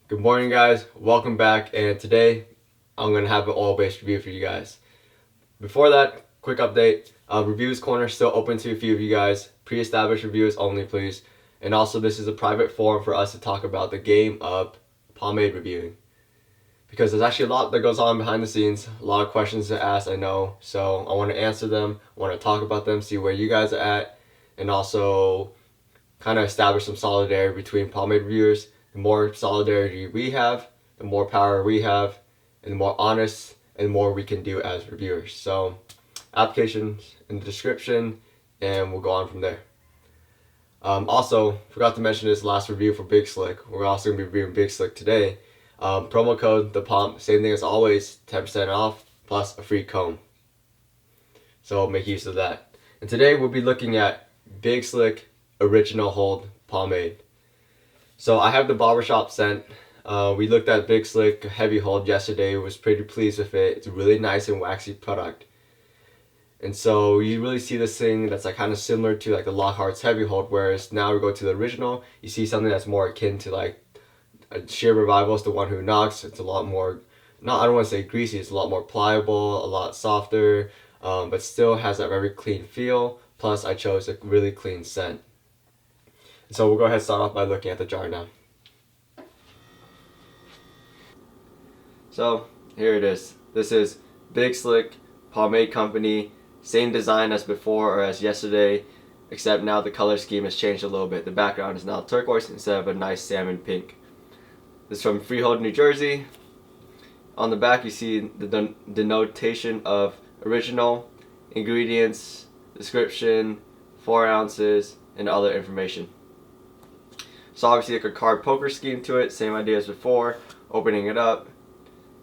Good morning, guys. Welcome back, and today I'm going to have an oil-based review for you guys. Before that, quick update. Reviews Corner still open to a few of you guys. Pre-established reviews only, please. And also, this is a private forum for us to talk about the game of Pomade reviewing. Because there's actually a lot that goes on behind the scenes, a lot of questions to ask, I know. So I want to answer them, I want to talk about them, see where you guys are at, and also kind of establish some solidarity between Pomade reviewers. The more solidarity we have, the more power we have, and the more honest and the more we can do as reviewers. So, applications in the description, and we'll go on from there. Also, forgot to mention this last review for Big Slick. We're also going to be reviewing Big Slick today. Promo code the Pomp, same thing as always, 10% off plus a free comb. So make use of that. And today we'll be looking at Big Slick Original Hold Pomade. So I have the barbershop scent. We looked at Big Slick Heavy Hold yesterday. Was pretty pleased with it. It's a really nice and waxy product. And so you really see this thing that's like kind of similar to like the Lockhart's Heavy Hold, whereas now we go to the original. You see something that's more akin to like a Sheer Revival's The One Who Knocks. It's a lot more, I don't want to say greasy. It's a lot more pliable, a lot softer, but still has that very clean feel. Plus, I chose a really clean scent. So we'll go ahead and start off by looking at the jar now. So here it is. This is Big Slick Pomade Company. Same design as before or as yesterday, except now the color scheme has changed a little bit. The background is now turquoise instead of a nice salmon pink. This is from Freehold, New Jersey. On the back you see the denotation of original, ingredients, description, 4 ounces, and other information. So obviously like a card poker scheme to it, same idea as before. Opening it up,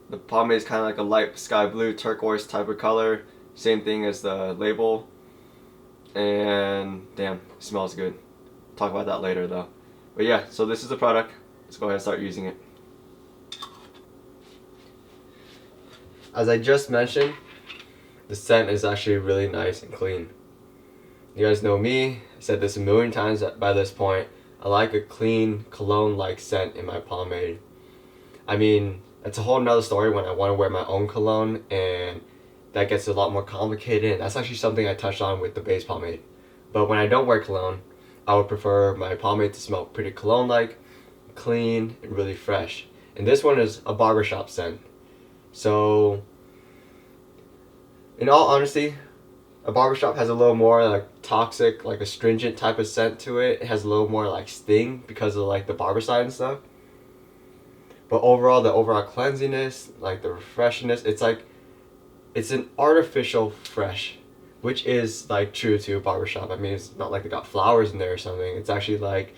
the pomade is kind of like a light sky blue turquoise type of color, same thing as the label, and damn, it smells good. Talk about that later though. But yeah, so this is the product. Let's go ahead and start using it. As I just mentioned, the scent is actually really nice and clean. You guys know me, I said this a million times by this point. I like a clean, cologne-like scent in my pomade. I mean, that's a whole nother story when I want to wear my own cologne, and that gets a lot more complicated. That's actually something I touched on with the base pomade. But when I don't wear cologne, I would prefer my pomade to smell pretty cologne-like, clean, and really fresh. And this one is a barbershop scent. So, in all honesty, a barbershop has a little more like toxic, like astringent type of scent to it. It has a little more like sting because of like the barbicide and stuff. But overall, the overall cleansiness, like the refreshness, it's an artificial fresh, which is like true to a barbershop. I mean, it's not like they got flowers in there or something. It's actually like,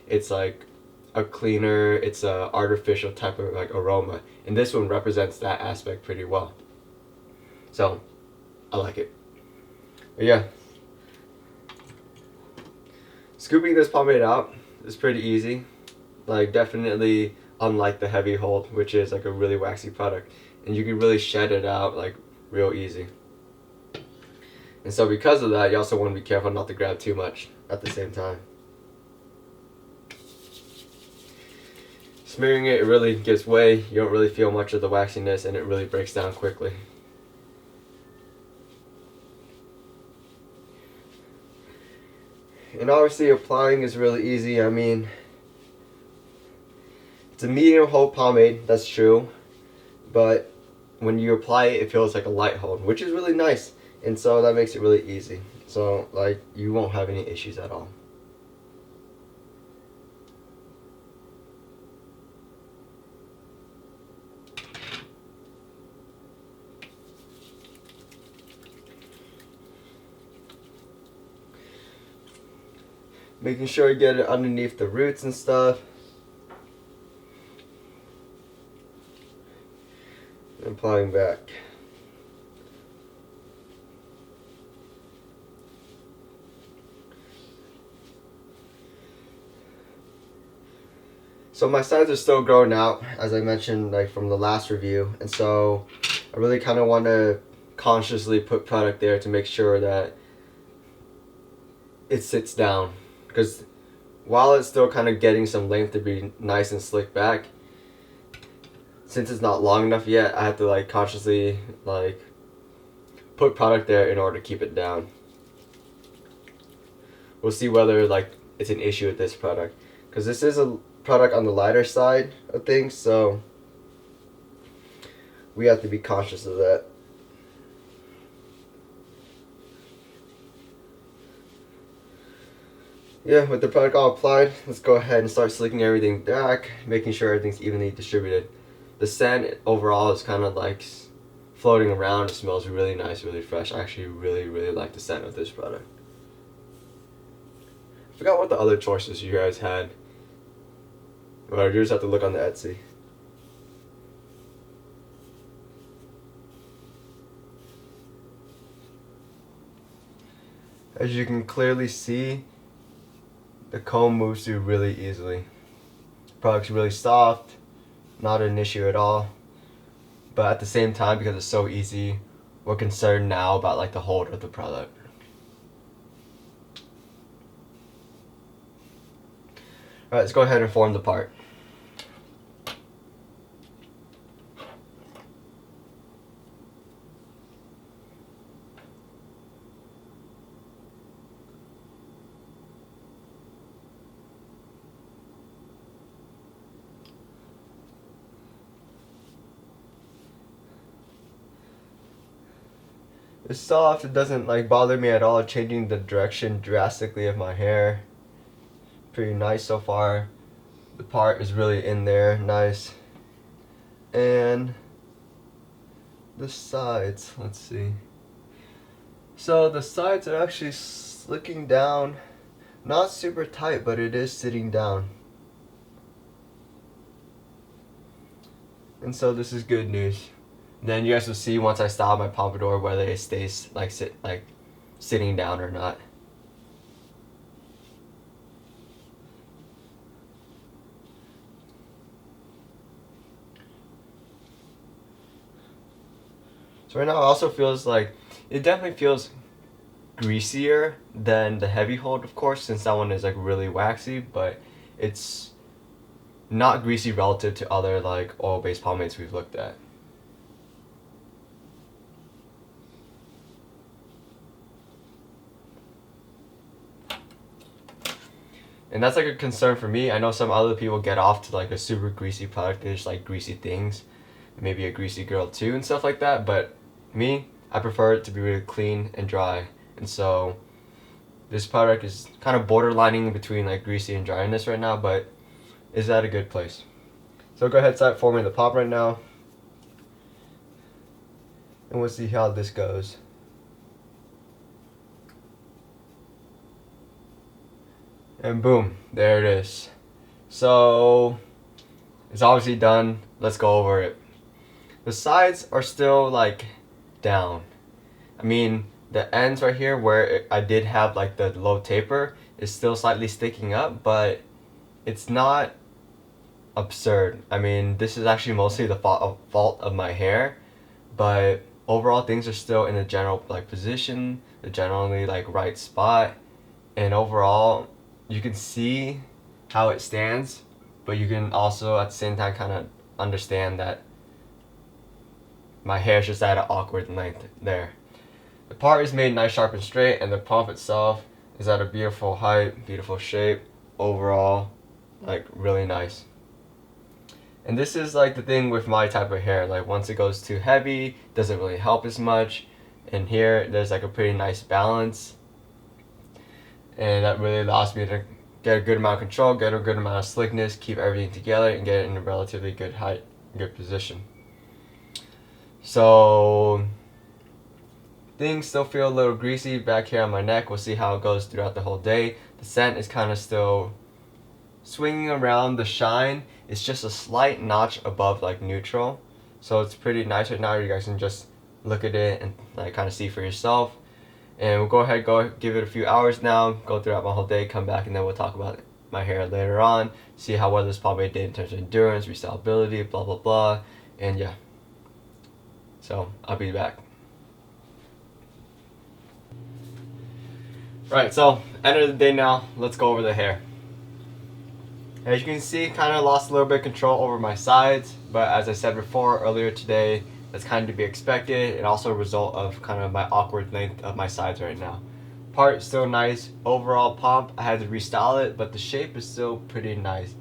it's like a cleaner, it's a artificial type of like aroma. And this one represents that aspect pretty well. So, I like it. But yeah, scooping this pomade out is pretty easy. Like definitely unlike the Heavy Hold, which is like a really waxy product, and you can really shed it out like real easy. And so because of that, you also want to be careful not to grab too much at the same time. Smearing it really gives way. You don't really feel much of the waxiness, and it really breaks down quickly. And obviously applying is really easy. I mean, it's a medium hold pomade, that's true. But when you apply it, it feels like a light hold, which is really nice. And so that makes it really easy. So like you won't have any issues at all. Making sure you get it underneath the roots and stuff. And applying back. So my sides are still growing out, as I mentioned like from the last review, and so I really kind of want to consciously put product there to make sure that it sits down, because while it's still kind of getting some length to be nice and slick back, since it's not long enough yet, I have to like consciously like put product there in order to keep it down. We'll see whether like it's an issue with this product, because this is a product on the lighter side of things, so we have to be conscious of that. Yeah, with the product all applied, let's go ahead and start slicking everything back, making sure everything's evenly distributed. The scent overall is kind of like floating around. It smells really nice, really fresh. I actually really like the scent of this product. I forgot what the other choices you guys had. Well, you just have to look on the Etsy. As you can clearly see, the comb moves through really easily. The product's really soft, not an issue at all. But at the same time, because it's so easy, we're concerned now about like the hold of the product. Alright, let's go ahead and form the part. It's soft, it doesn't like bother me at all, changing the direction drastically of my hair. Pretty nice so far. The part is really in there, nice. And the sides, let's see. So the sides are actually slicking down, not super tight, but it is sitting down. And so this is good news. Then you guys will see once I style my pompadour whether it stays like sitting down or not. So right now it also feels like, it definitely feels greasier than the heavy hold, of course, since that one is like really waxy, but it's not greasy relative to other like oil-based pomades we've looked at. And that's like a concern for me. I know some other people get off to like a super greasy product. They just like greasy things. Maybe a greasy girl too and stuff like that. But me, I prefer it to be really clean and dry. And so this product is kind of borderlining between like greasy and dryness right now, but is at a good place. So go ahead and start forming the pop right now. And we'll see how this goes. And boom, there it is. So it's obviously done. Let's go over it. The sides are still like down. I mean, the ends right here where I did have like the low taper is still slightly sticking up, but it's not absurd. I mean, this is actually mostly the fault of my hair, but overall things are still in the general like position, the generally like right spot, and overall you can see how it stands, but you can also at the same time kind of understand that my hair is just at an awkward length there. The part is made nice, sharp, and straight, and the pump itself is at a beautiful height, beautiful shape. Overall, like really nice. And this is like the thing with my type of hair. Like once it goes too heavy, doesn't really help as much. And here, there's like a pretty nice balance. And that really allows me to get a good amount of control, get a good amount of slickness, keep everything together, and get it in a relatively good height, good position. So things still feel a little greasy back here on my neck. We'll see how it goes throughout the whole day. The scent is kind of still swinging around. The shine is just a slight notch above like neutral. So it's pretty nice right now. You guys can just look at it and like kind of see for yourself. And we'll go ahead, give it a few hours now, go throughout my whole day, come back, and then we'll talk about my hair later on, see how well this pomade did in terms of endurance, restylability, blah, blah, blah, and yeah. So, I'll be back. Right, so, end of the day now, let's go over the hair. As you can see, kind of lost a little bit of control over my sides, but as I said before earlier today, that's kind of to be expected, and also a result of kind of my awkward length of my sides right now. Part still nice. Overall Pomp, I had to restyle it, but the shape is still pretty nice.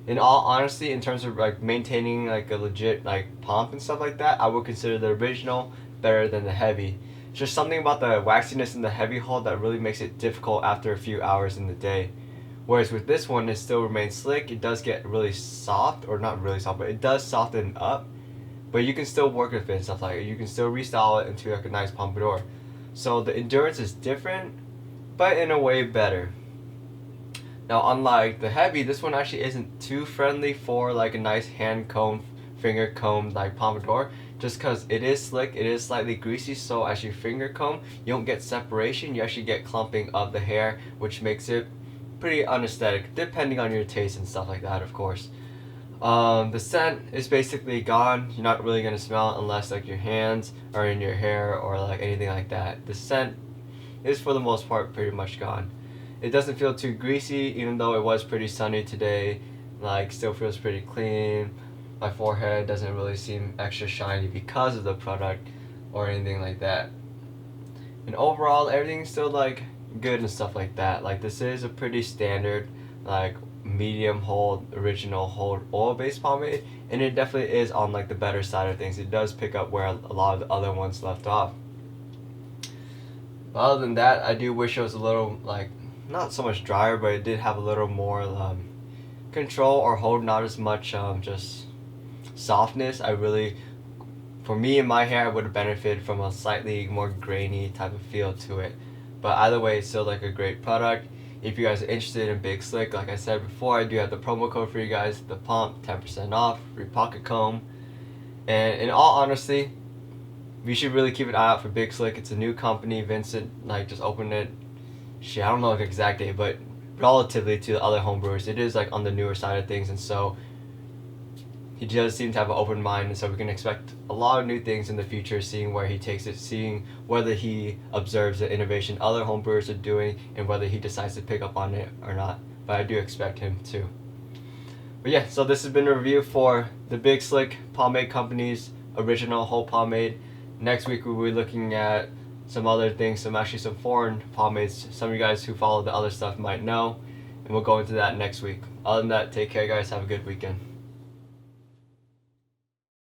In all honesty, in terms of like maintaining like a legit like Pomp and stuff like that, I would consider the original better than the heavy. It's just something about the waxiness in the heavy hold that really makes it difficult after a few hours in the day. Whereas with this one, it still remains slick. It does get really soft, or not really soft, but it does soften up. But you can still work with it and stuff like that. You can still restyle it into like a nice pompadour. So the endurance is different, but in a way better. Now, unlike the heavy, this one actually isn't too friendly for like a nice hand comb, finger comb like pompadour. Just because it is slick, it is slightly greasy, so as you finger comb, you don't get separation. You actually get clumping of the hair, which makes it pretty unaesthetic, depending on your taste and stuff like that, of course. The scent is basically gone. You're not really gonna smell it unless like your hands are in your hair or like anything like that. The scent is for the most part pretty much gone. It doesn't feel too greasy, even though it was pretty sunny today. Like, still feels pretty clean. My forehead doesn't really seem extra shiny because of the product or anything like that. And overall, everything's still like good and stuff like that. Like, this is a pretty standard like medium hold, original hold oil based pomade, and it definitely is on like the better side of things. It does pick up where a lot of the other ones left off. But other than that, I do wish it was a little like not so much drier, but it did have a little more control or hold, not as much just softness. I really, for me and my hair, I would have benefited from a slightly more grainy type of feel to it. But either way, it's still like a great product. If you guys are interested in Big Slick, like I said before, I do have the promo code for you guys, the Pomp, 10% off, free pocket comb. And in all honesty, you should really keep an eye out for Big Slick. It's a new company. Vincent like just opened it. Shit, I don't know the exact date, but relatively to the other homebrewers, it is like on the newer side of things, and so he does seem to have an open mind, and so we can expect a lot of new things in the future, seeing where he takes it, seeing whether he observes the innovation other homebrewers are doing, and whether he decides to pick up on it or not. But I do expect him to. But yeah, so this has been a review for the Big Slick Pomade Company's original whole pomade. Next week we'll be looking at some other things, some foreign pomades. Some of you guys who follow the other stuff might know, and we'll go into that next week. Other than that, take care guys, have a good weekend.